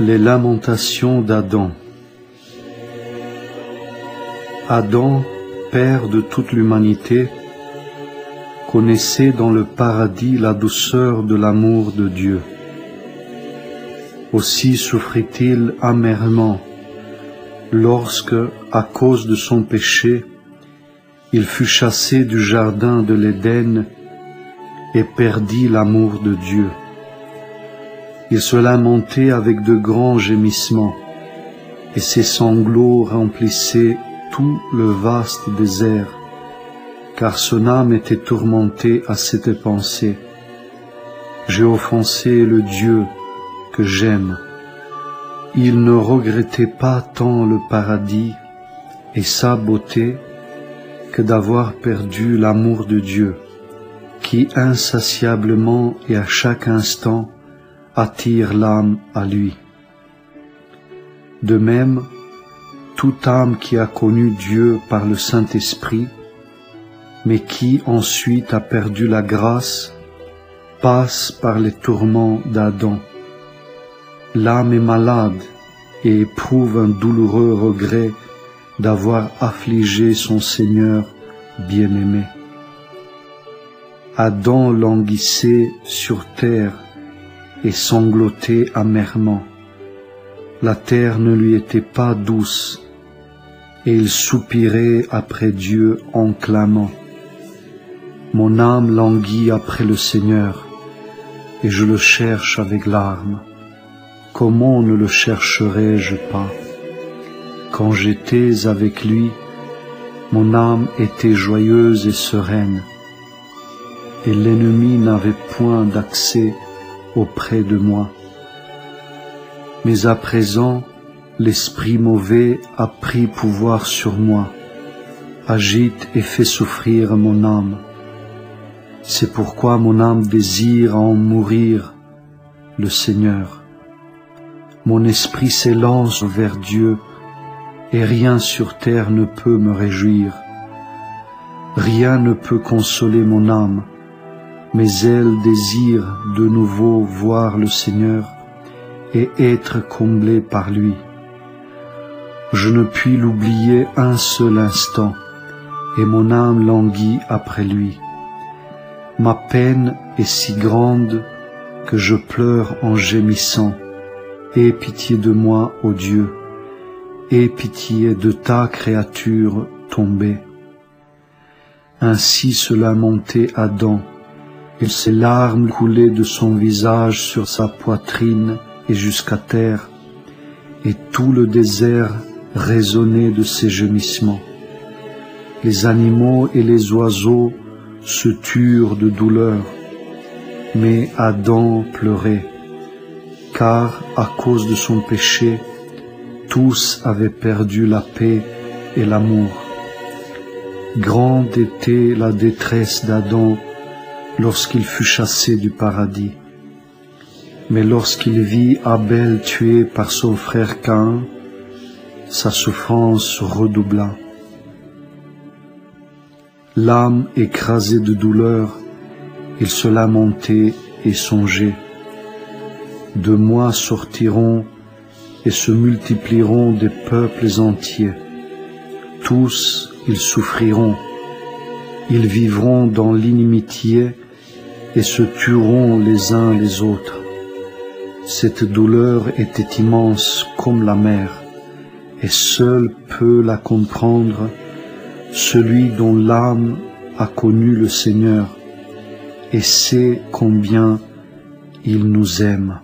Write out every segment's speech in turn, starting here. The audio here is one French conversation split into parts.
Les lamentations d'Adam. Adam, père de toute l'humanité, connaissait dans le paradis la douceur de l'amour de Dieu. Aussi souffrit-il amèrement lorsque, à cause de son péché, il fut chassé du jardin de l'Éden et perdit l'amour de Dieu. Il se lamentait avec de grands gémissements, et ses sanglots remplissaient tout le vaste désert, car son âme était tourmentée à cette pensée. J'ai offensé le Dieu que j'aime. Il ne regrettait pas tant le paradis et sa beauté que d'avoir perdu l'amour de Dieu, qui insatiablement et à chaque instant attire l'âme à lui. De même, toute âme qui a connu Dieu par le Saint-Esprit, mais qui ensuite a perdu la grâce, passe par les tourments d'Adam. L'âme est malade et éprouve un douloureux regret d'avoir affligé son Seigneur bien-aimé. Adam languissait sur terre et sanglotait amèrement. La terre ne lui était pas douce, et il soupirait après Dieu en clamant. Mon âme languit après le Seigneur, et je le cherche avec larmes. Comment ne le chercherais-je pas? Quand j'étais avec lui, mon âme était joyeuse et sereine, et l'ennemi n'avait point d'accès auprès de moi. Mais à présent, l'esprit mauvais a pris pouvoir sur moi, agite et fait souffrir mon âme. C'est pourquoi mon âme désire en mourir, le Seigneur. Mon esprit s'élance vers Dieu, et rien sur terre ne peut me réjouir. Rien ne peut consoler mon âme, mais elle désire de nouveau voir le Seigneur et être comblée par lui. Je ne puis l'oublier un seul instant, et mon âme languit après lui. Ma peine est si grande que je pleure en gémissant. Aie pitié de moi, ô Dieu, aie pitié de ta créature tombée. Ainsi se lamentait Adam, et ses larmes coulaient de son visage sur sa poitrine et jusqu'à terre, et tout le désert résonnait de ses gemissements. Les animaux et les oiseaux se turent de douleur, mais Adam pleurait, car à cause de son péché, tous avaient perdu la paix et l'amour. Grande était la détresse d'Adam lorsqu'il fut chassé du paradis. Mais lorsqu'il vit Abel tué par son frère Caïn, sa souffrance redoubla. L'âme écrasée de douleur, il se lamentait et songeait. De moi sortiront et se multiplieront des peuples entiers. Tous ils souffriront, ils vivront dans l'inimitié et se tueront les uns les autres. Cette douleur était immense comme la mer, et seul peut la comprendre celui dont l'âme a connu le Seigneur et sait combien il nous aime.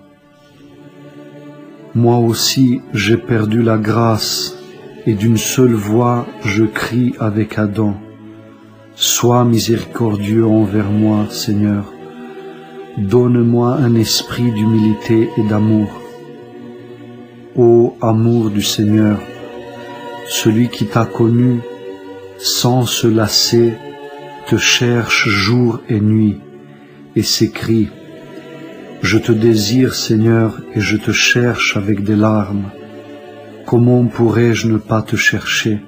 Moi aussi j'ai perdu la grâce, et d'une seule voix je crie avec Adam. Sois miséricordieux envers moi, Seigneur. Donne-moi un esprit d'humilité et d'amour. Ô amour du Seigneur, celui qui t'a connu sans se lasser te cherche jour et nuit et s'écrie: Je te désire, Seigneur, et je te cherche avec des larmes. Comment pourrais-je ne pas te chercher?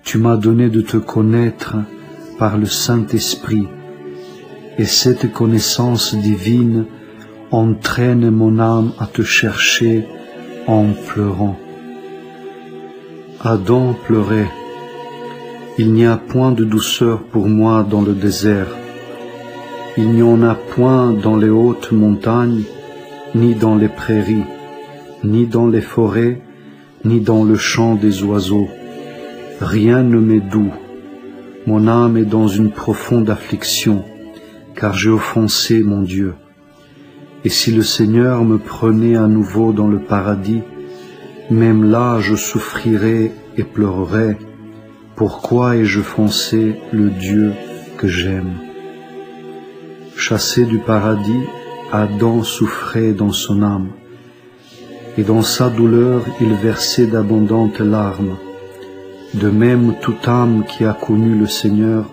Tu m'as donné de te connaître par le Saint-Esprit, et cette connaissance divine entraîne mon âme à te chercher en pleurant. Adam pleurait. Il n'y a point de douceur pour moi dans le désert. Il n'y en a point dans les hautes montagnes, ni dans les prairies, ni dans les forêts, ni dans le chant des oiseaux. Rien ne m'est doux. Mon âme est dans une profonde affliction, car j'ai offensé mon Dieu. Et si le Seigneur me prenait à nouveau dans le paradis, même là je souffrirais et pleurerais. Pourquoi ai-je offensé le Dieu que j'aime? Chassé du paradis, Adam souffrait dans son âme, et dans sa douleur il versait d'abondantes larmes. De même, toute âme qui a connu le Seigneur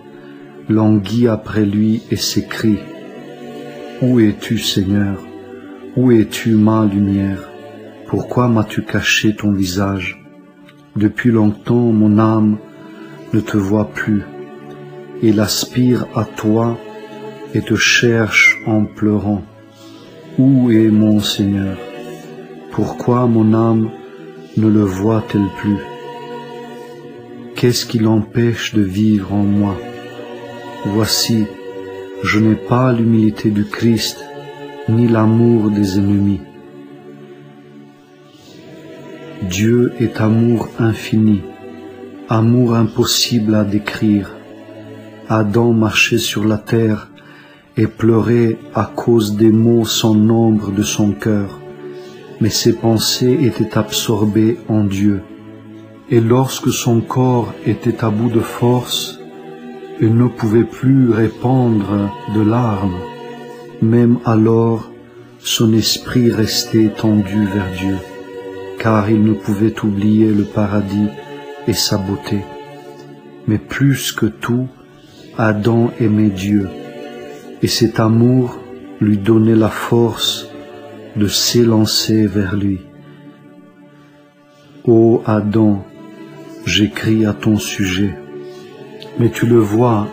languit après lui et s'écrie: Où es-tu, Seigneur? Où es-tu, ma lumière? Pourquoi m'as-tu caché ton visage? Depuis longtemps, mon âme ne te voit plus. Elle aspire à toi et te cherche en pleurant. Où est mon Seigneur? Pourquoi mon âme ne le voit-elle plus? Qu'est-ce qui l'empêche de vivre en moi? Voici, je n'ai pas l'humilité du Christ, ni l'amour des ennemis. Dieu est amour infini, amour impossible à décrire. Adam marchait sur la terre et pleurait à cause des maux sans nombre de son cœur, mais ses pensées étaient absorbées en Dieu. Et lorsque son corps était à bout de force, il ne pouvait plus répandre de larmes. Même alors, son esprit restait tendu vers Dieu, car il ne pouvait oublier le paradis et sa beauté. Mais plus que tout, Adam aimait Dieu, et cet amour lui donnait la force de s'élancer vers lui. Ô Adam, j'écris à ton sujet, mais tu le vois,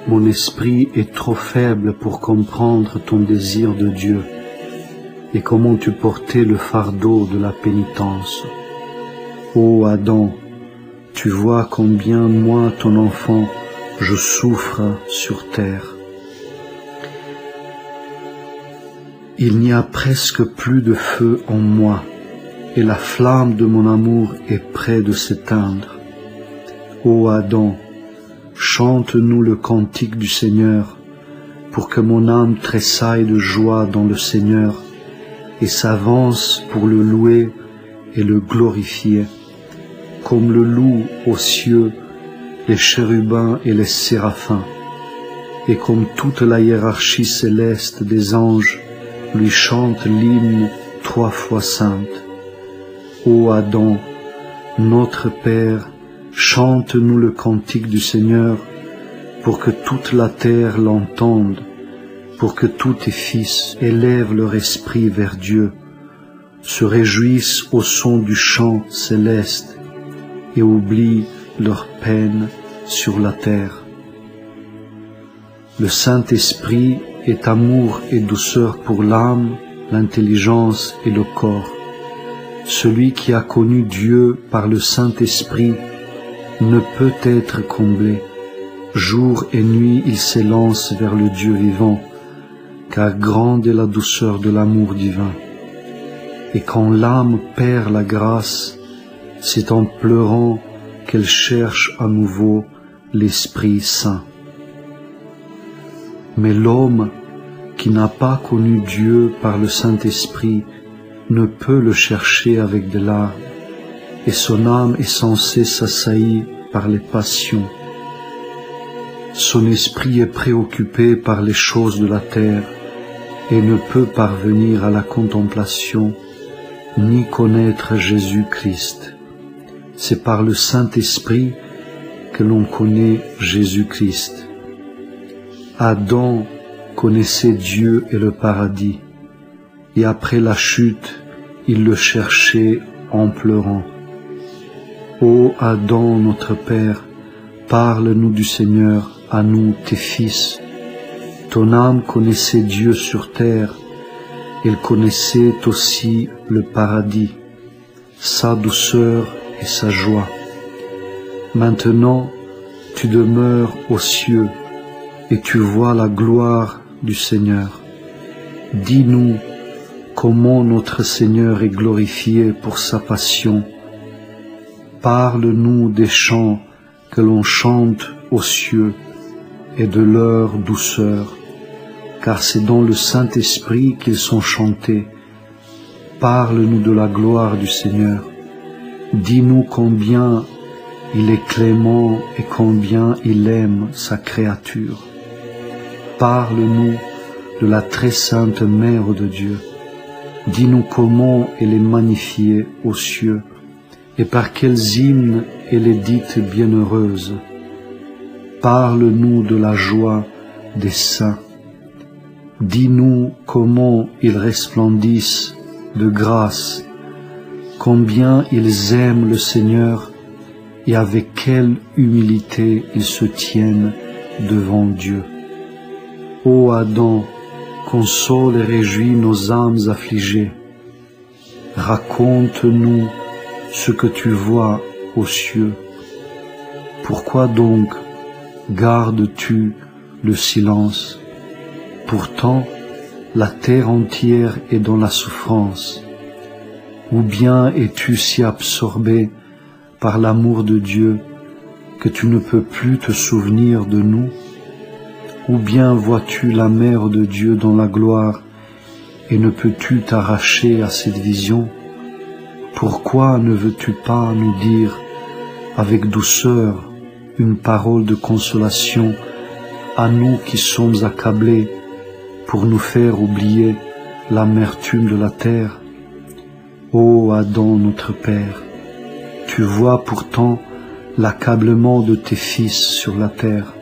mon esprit est trop faible pour comprendre ton désir de Dieu et comment tu portais le fardeau de la pénitence. Ô Adam, tu vois combien moi, ton enfant, je souffre sur terre. Il n'y a presque plus de feu en moi, et la flamme de mon amour est près de s'éteindre. Ô Adam, chante-nous le cantique du Seigneur, pour que mon âme tressaille de joie dans le Seigneur, et s'avance pour le louer et le glorifier, comme le louent aux cieux les chérubins et les séraphins, et comme toute la hiérarchie céleste des anges lui chante l'hymne 3 fois sainte. Ô Adam, notre Père, chante-nous le cantique du Seigneur, pour que toute la terre l'entende, pour que tous tes fils élèvent leur esprit vers Dieu, se réjouissent au son du chant céleste et oublient leur peine sur la terre. Le Saint-Esprit est amour et douceur pour l'âme, l'intelligence et le corps. Celui qui a connu Dieu par le Saint-Esprit ne peut être comblé. Jour et nuit il s'élance vers le Dieu vivant, car grande est la douceur de l'amour divin. Et quand l'âme perd la grâce, c'est en pleurant qu'elle cherche à nouveau l'Esprit Saint. Mais l'homme qui n'a pas connu Dieu par le Saint-Esprit ne peut le chercher avec des larmes, et son âme est censée s'assaillir par les passions. Son esprit est préoccupé par les choses de la terre et ne peut parvenir à la contemplation ni connaître Jésus-Christ. C'est par le Saint-Esprit que l'on connaît Jésus-Christ. Adam connaissait Dieu et le paradis, et après la chute, il le cherchait en pleurant. Ô Adam, notre Père, parle-nous du Seigneur, à nous, tes fils. Ton âme connaissait Dieu sur terre, elle connaissait aussi le paradis. sa douceur et sa joie. Maintenant, tu demeures aux cieux et tu vois la gloire du Seigneur. Dis-nous comment notre Seigneur est glorifié pour sa passion. Parle-nous des chants que l'on chante aux cieux et de leur douceur, car c'est dans le Saint-Esprit qu'ils sont chantés. Parle-nous de la gloire du Seigneur. Dis-nous combien il est clément et combien il aime sa créature. Parle-nous de la très sainte Mère de Dieu. Dis-nous comment elle est magnifiée aux cieux et par quels hymnes elle est dite bienheureuse. Parle-nous de la joie des saints. Dis-nous comment ils resplendissent de grâce, combien ils aiment le Seigneur et avec quelle humilité ils se tiennent devant Dieu. Ô Adam, console et réjouis nos âmes affligées. Raconte-nous ce que tu vois aux cieux. Pourquoi donc gardes-tu le silence? Pourtant, la terre entière est dans la souffrance. Ou bien es-tu si absorbé par l'amour de Dieu que tu ne peux plus te souvenir de nous? Ou bien vois-tu la Mère de Dieu dans la gloire et ne peux-tu t'arracher à cette vision? Pourquoi ne veux-tu pas nous dire avec douceur une parole de consolation à nous qui sommes accablés pour nous faire oublier l'amertume de la terre? Ô Adam, notre Père, tu vois pourtant l'accablement de tes fils sur la terre.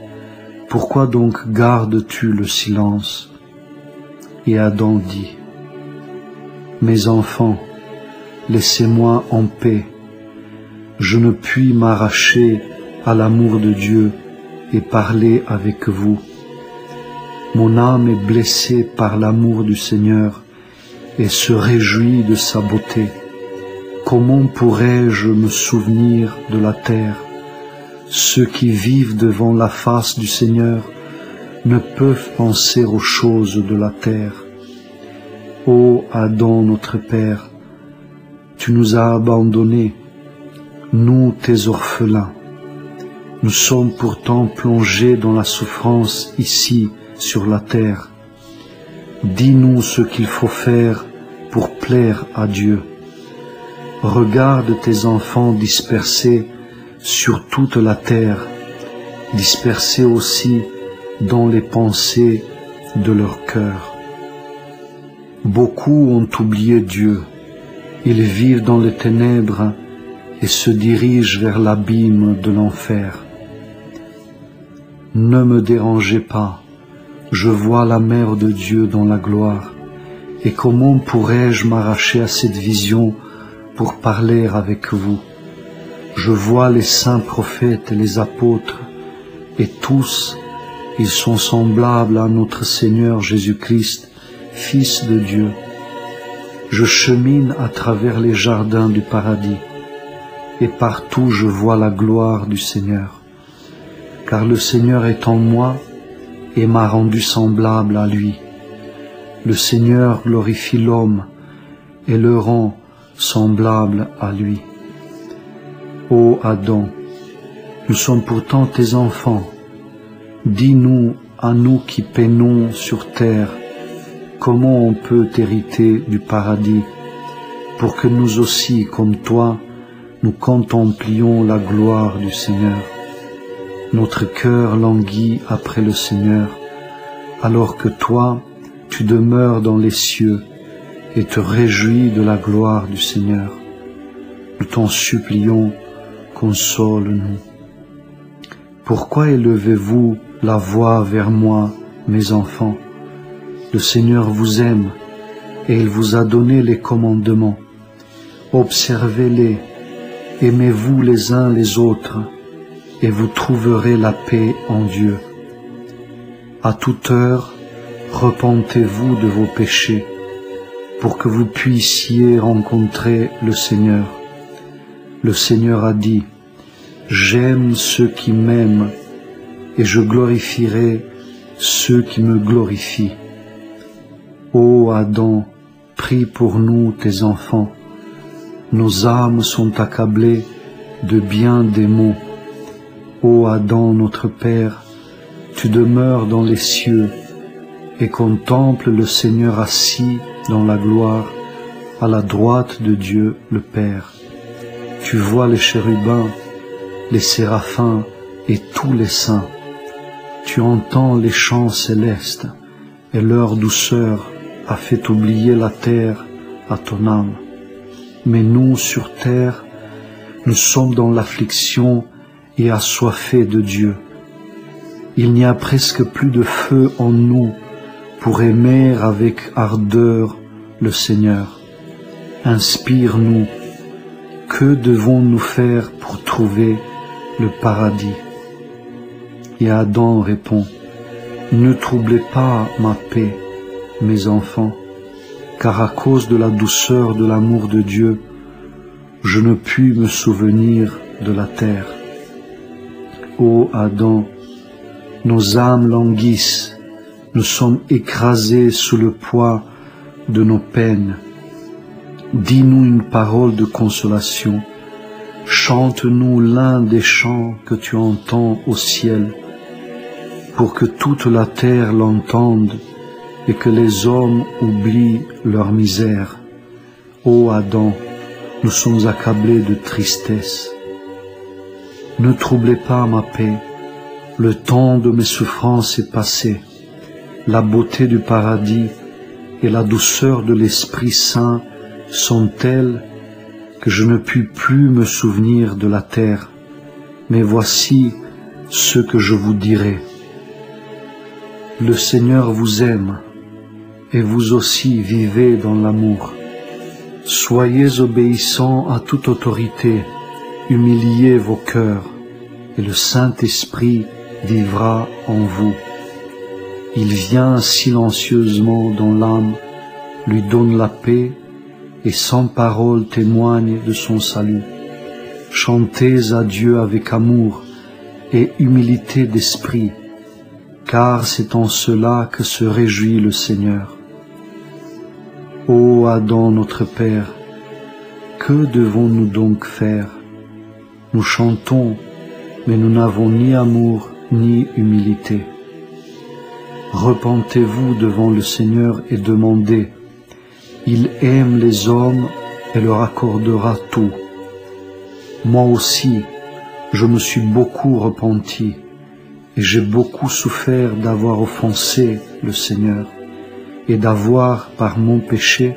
Pourquoi donc gardes-tu le silence? Et Adam dit, mes enfants, laissez-moi en paix. Je ne puis m'arracher à l'amour de Dieu et parler avec vous. Mon âme est blessée par l'amour du Seigneur et se réjouit de sa beauté. Comment pourrais-je me souvenir de la terre? Ceux qui vivent devant la face du Seigneur ne peuvent penser aux choses de la terre. Ô Adam, notre Père, tu nous as abandonnés, nous tes orphelins. Nous sommes pourtant plongés dans la souffrance ici, sur la terre. Dis-nous ce qu'il faut faire pour plaire à Dieu. Regarde tes enfants dispersés sur toute la terre, dispersés aussi dans les pensées de leur cœur. Beaucoup ont oublié Dieu. Ils vivent dans les ténèbres et se dirigent vers l'abîme de l'enfer. Ne me dérangez pas, je vois la Mère de Dieu dans la gloire, et comment pourrais-je m'arracher à cette vision pour parler avec vous? Je vois les saints prophètes et les apôtres, et tous, ils sont semblables à notre Seigneur Jésus-Christ, Fils de Dieu. Je chemine à travers les jardins du paradis, et partout je vois la gloire du Seigneur. Car le Seigneur est en moi et m'a rendu semblable à lui. Le Seigneur glorifie l'homme et le rend semblable à lui. Ô Adam, nous sommes pourtant tes enfants. Dis-nous, à nous qui peinons sur terre, comment on peut hériter du paradis, pour que nous aussi, comme toi, nous contemplions la gloire du Seigneur. Notre cœur languit après le Seigneur, alors que toi, tu demeures dans les cieux et te réjouis de la gloire du Seigneur. Nous t'en supplions, console-nous. Pourquoi élevez-vous la voix vers moi, mes enfants? Le Seigneur vous aime et il vous a donné les commandements. Observez-les, aimez-vous les uns les autres, et vous trouverez la paix en Dieu. À toute heure, repentez-vous de vos péchés, pour que vous puissiez rencontrer le Seigneur. Le Seigneur a dit, j'aime ceux qui m'aiment et je glorifierai ceux qui me glorifient. Ô Adam, prie pour nous tes enfants. Nos âmes sont accablées de bien des maux. Ô Adam, notre Père, tu demeures dans les cieux et contemple le Seigneur assis dans la gloire à la droite de Dieu le Père. Tu vois les chérubins, les séraphins et tous les saints. Tu entends les chants célestes et leur douceur a fait oublier la terre à ton âme. Mais nous, sur terre, nous sommes dans l'affliction et assoiffés de Dieu. Il n'y a presque plus de feu en nous pour aimer avec ardeur le Seigneur. Inspire-nous. Que devons-nous faire pour trouver le paradis? Et Adam répond, ne troublez pas ma paix, mes enfants, car à cause de la douceur de l'amour de Dieu, je ne puis me souvenir de la terre. Ô Adam, nos âmes languissent, nous sommes écrasés sous le poids de nos peines. Dis-nous une parole de consolation, chante-nous l'un des chants que tu entends au ciel, pour que toute la terre l'entende et que les hommes oublient leur misère. Ô Adam, nous sommes accablés de tristesse. Ne troublez pas ma paix, le temps de mes souffrances est passé. La beauté du paradis et la douceur de l'Esprit Saint sont telles que je ne puis plus me souvenir de la terre. Mais voici ce que je vous dirai. Le Seigneur vous aime, et vous aussi vivez dans l'amour. Soyez obéissants à toute autorité, humiliez vos cœurs, et le Saint-Esprit vivra en vous. Il vient silencieusement dans l'âme, lui donne la paix, et sans parole témoigne de son salut. Chantez à Dieu avec amour et humilité d'esprit, car c'est en cela que se réjouit le Seigneur. Ô Adam notre Père, que devons-nous donc faire? Nous chantons, mais nous n'avons ni amour ni humilité. Repentez-vous devant le Seigneur et demandez. Il aime les hommes et leur accordera tout. Moi aussi, je me suis beaucoup repenti et j'ai beaucoup souffert d'avoir offensé le Seigneur et d'avoir, par mon péché,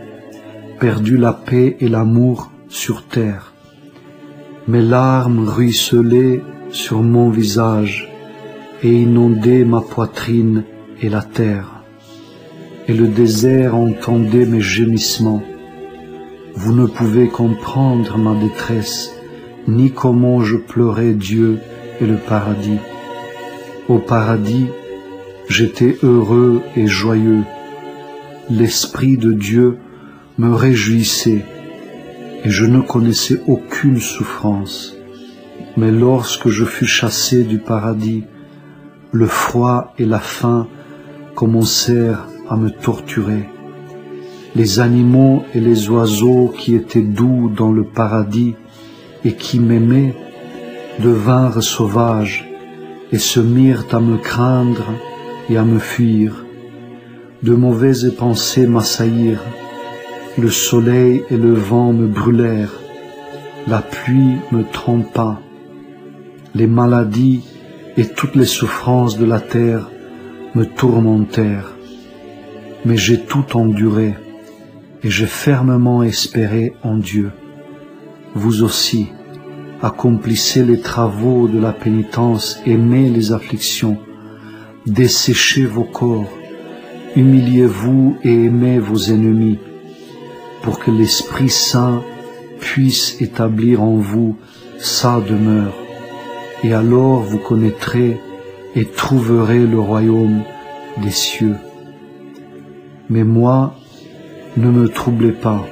perdu la paix et l'amour sur terre. Mes larmes ruisselaient sur mon visage et inondaient ma poitrine et la terre. Et le désert entendait mes gémissements. Vous ne pouvez comprendre ma détresse, ni comment je pleurais Dieu et le paradis. Au paradis, j'étais heureux et joyeux. L'Esprit de Dieu me réjouissait, et je ne connaissais aucune souffrance. Mais lorsque je fus chassé du paradis, le froid et la faim commencèrent à me torturer. Les animaux et les oiseaux qui étaient doux dans le paradis et qui m'aimaient devinrent sauvages et se mirent à me craindre et à me fuir. De mauvaises pensées m'assaillirent, le soleil et le vent me brûlèrent, la pluie me trempa, les maladies et toutes les souffrances de la terre me tourmentèrent. Mais j'ai tout enduré et j'ai fermement espéré en Dieu. Vous aussi, accomplissez les travaux de la pénitence, aimez les afflictions, desséchez vos corps, humiliez-vous et aimez vos ennemis, pour que l'Esprit Saint puisse établir en vous sa demeure. Et alors vous connaîtrez et trouverez le royaume des cieux. Mais moi, ne me troublez pas.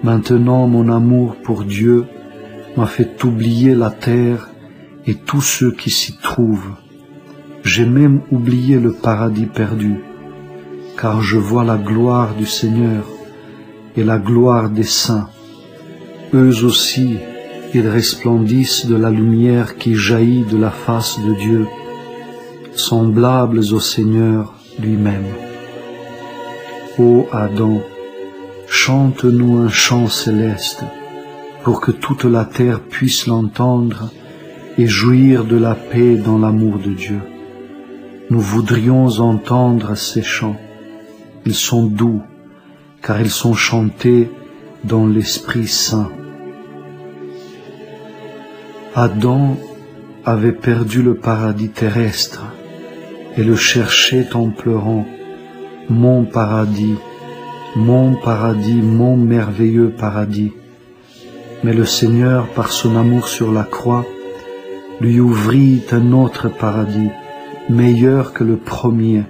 Maintenant mon amour pour Dieu m'a fait oublier la terre et tous ceux qui s'y trouvent. J'ai même oublié le paradis perdu, car je vois la gloire du Seigneur et la gloire des saints. Eux aussi, ils resplendissent de la lumière qui jaillit de la face de Dieu, semblables au Seigneur lui-même. Ô Adam, chante-nous un chant céleste, pour que toute la terre puisse l'entendre et jouir de la paix dans l'amour de Dieu. Nous voudrions entendre ces chants. Ils sont doux, car ils sont chantés dans l'Esprit Saint. Adam avait perdu le paradis terrestre et le cherchait en pleurant. Mon paradis, mon paradis, mon merveilleux paradis. Mais le Seigneur, par son amour sur la croix, lui ouvrit un autre paradis, meilleur que le premier,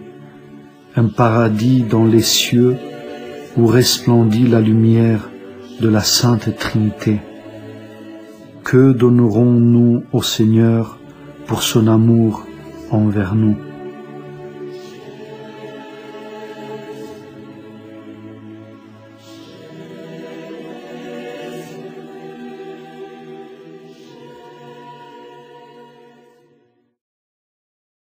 un paradis dans les cieux où resplendit la lumière de la Sainte Trinité. Que donnerons-nous au Seigneur pour son amour envers nous ?